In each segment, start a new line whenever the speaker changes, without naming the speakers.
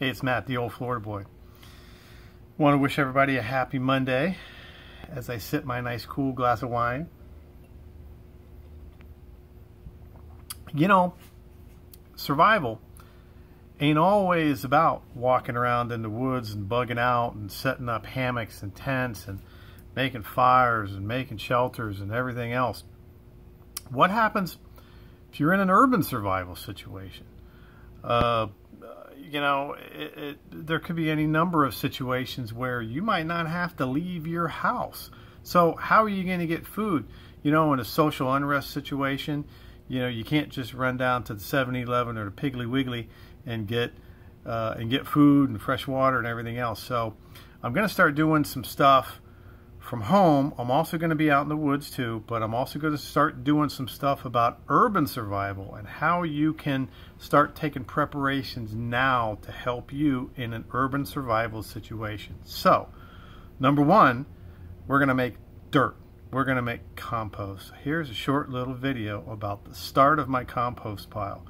Hey, it's Matt, the old Florida boy. Want to wish everybody a happy Monday as I sip my nice cool glass of wine. You know, survival ain't always about walking around in the woods and bugging out and setting up hammocks and tents and making fires and making shelters and everything else. What happens if you're in an urban survival situation? You know, there could be any number of situations where you might not have to leave your house. So how are you going to get food? You know, in a social unrest situation, you know, you can't just run down to the 7-Eleven or the Piggly Wiggly and get food and fresh water and everything else. So I'm going to start doing some stuff from home. I'm also going to be out in the woods too, but I'm also going to start doing some stuff about urban survival and how you can start taking preparations now to help you in an urban survival situation. So, number one, we're going to make dirt. We're going to make compost. Here's a short little video about the start of my compost pile.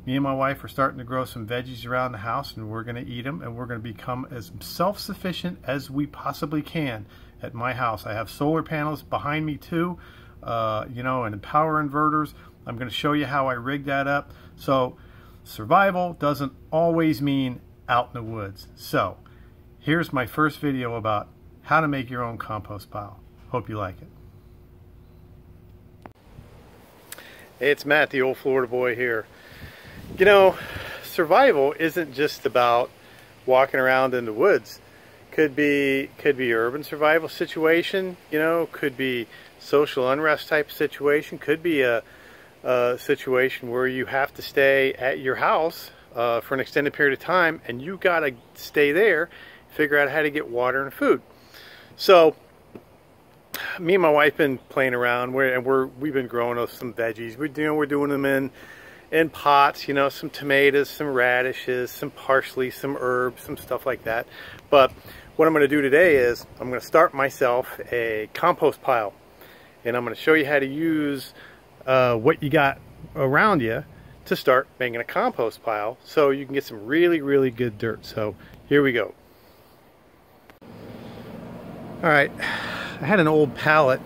Me and my wife are starting to grow some veggies around the house, and we're going to eat them, and we're going to become as self-sufficient as we possibly can at my house. I have solar panels behind me too, you know, and power inverters. I'm going to show you how I rig that up. So survival doesn't always mean out in the woods. So here's my first video about how to make your own compost pile. Hope you like it. Hey, it's Matt, the old Florida boy here. You know, survival isn't just about walking around in the woods. Could be urban survival situation, you know, could be social unrest type situation, could be a situation where you have to stay at your house for an extended period of time, and you got to stay there, figure out how to get water and food. So me and my wife been playing around, we've been growing some veggies. We're doing them in pots, you know, some tomatoes, some radishes, some parsley, some herbs, some stuff like that. But what I'm going to do today is I'm going to start myself a compost pile, and I'm going to show you how to use what you got around you to start making a compost pile so you can get some really, really good dirt. So here we go. All right, I had an old pallet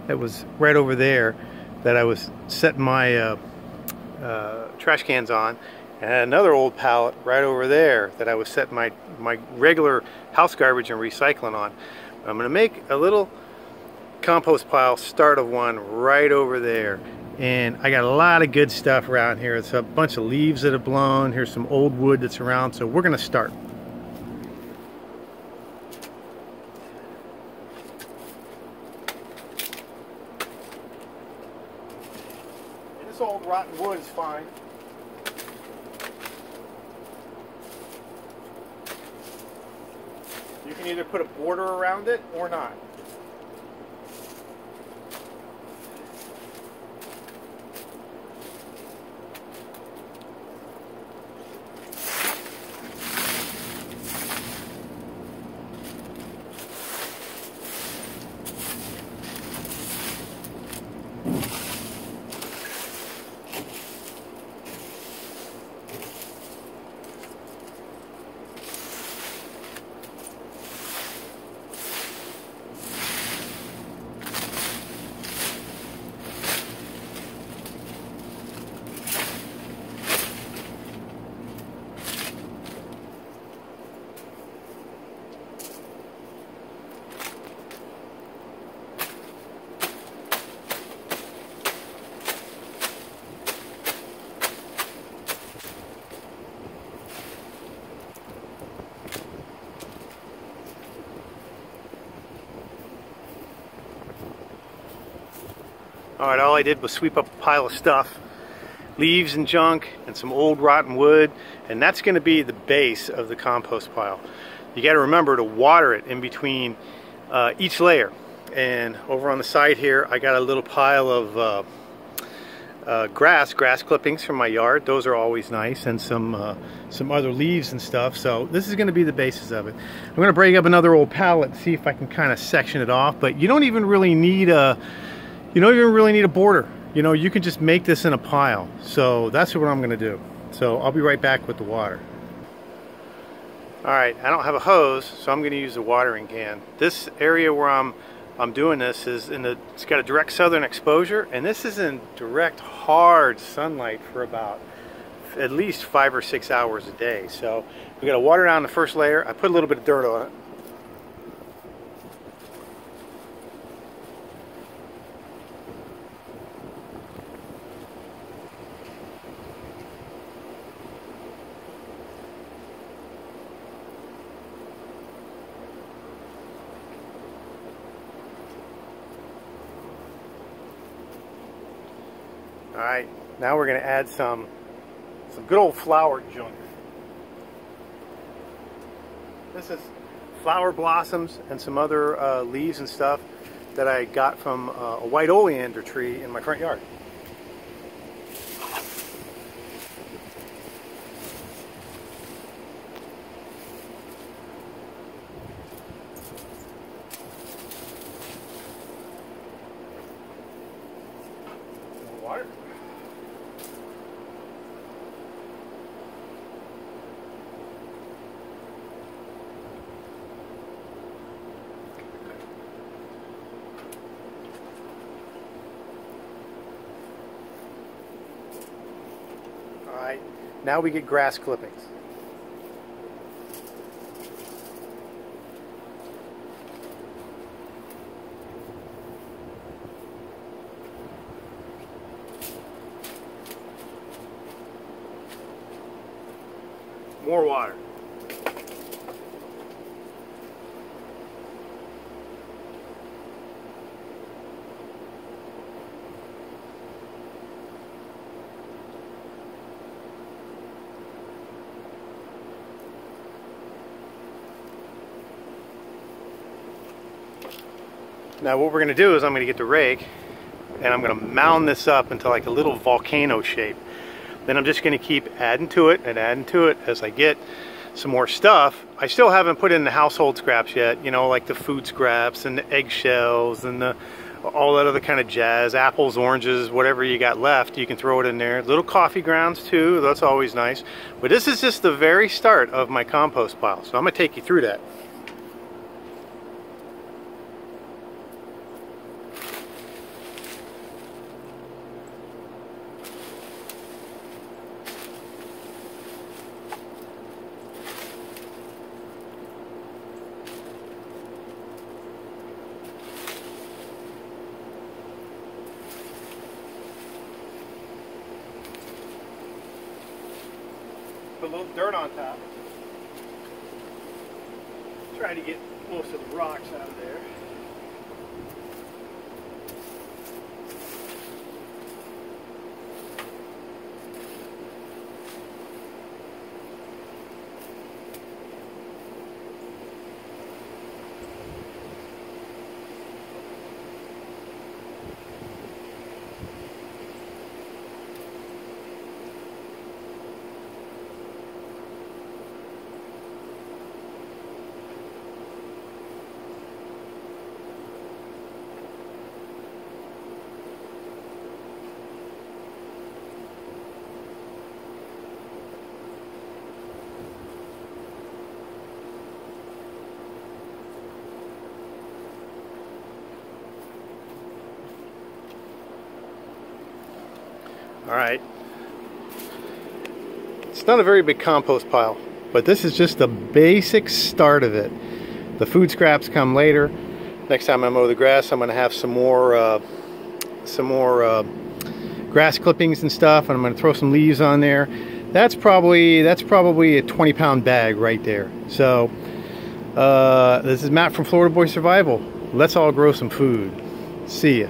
that was right over there that I was setting my trash cans on, and I had another old pallet right over there that I was setting my regular house garbage and recycling on. I'm going to make a little compost pile start of one right over there, and I got a lot of good stuff around here. It's a bunch of leaves that have blown. Here's some old wood that's around, so we're going to start. This old rotten wood is fine. You can either put a border around it or not. Alright, all I did was sweep up a pile of stuff, leaves and junk, and some old rotten wood, and that's going to be the base of the compost pile. You got to remember to water it in between each layer. And over on the side here, I got a little pile of grass clippings from my yard. Those are always nice, and some other leaves and stuff. So this is going to be the basis of it. I'm going to break up another old pallet and see if I can kind of section it off. But you don't even really need a border. You know, you can just make this in a pile. So that's what I'm going to do. So I'll be right back with the water. Alright, I don't have a hose, so I'm going to use a watering can. This area where I'm doing this is it's got a direct southern exposure, and this is in direct hard sunlight for about at least 5 or 6 hours a day. So we got to water down the first layer. I put a little bit of dirt on it. Alright, now we're going to add some good old flower junk. This is flower blossoms and some other leaves and stuff that I got from a white oleander tree in my front yard. More water. Alright, now we get grass clippings. More water. Now what we're going to do is I'm going to get the rake and I'm going to mound this up into like a little volcano shape. Then I'm just going to keep adding to it and adding to it as I get some more stuff. I still haven't put in the household scraps yet, you know, like the food scraps and the eggshells and all that other kind of jazz, apples, oranges, whatever you got left, you can throw it in there. Little coffee grounds too, that's always nice. But this is just the very start of my compost pile, so I'm going to take you through that. Put a little dirt on top. Try to get most of the rocks out of there. Alright, it's not a very big compost pile, but this is just the basic start of it. The food scraps come later. Next time I mow the grass, I'm going to have some more grass clippings and stuff, and I'm going to throw some leaves on there. That's probably a 20-pound bag right there. So this is Matt from FloridaBoy Survival. Let's all grow some food. See ya.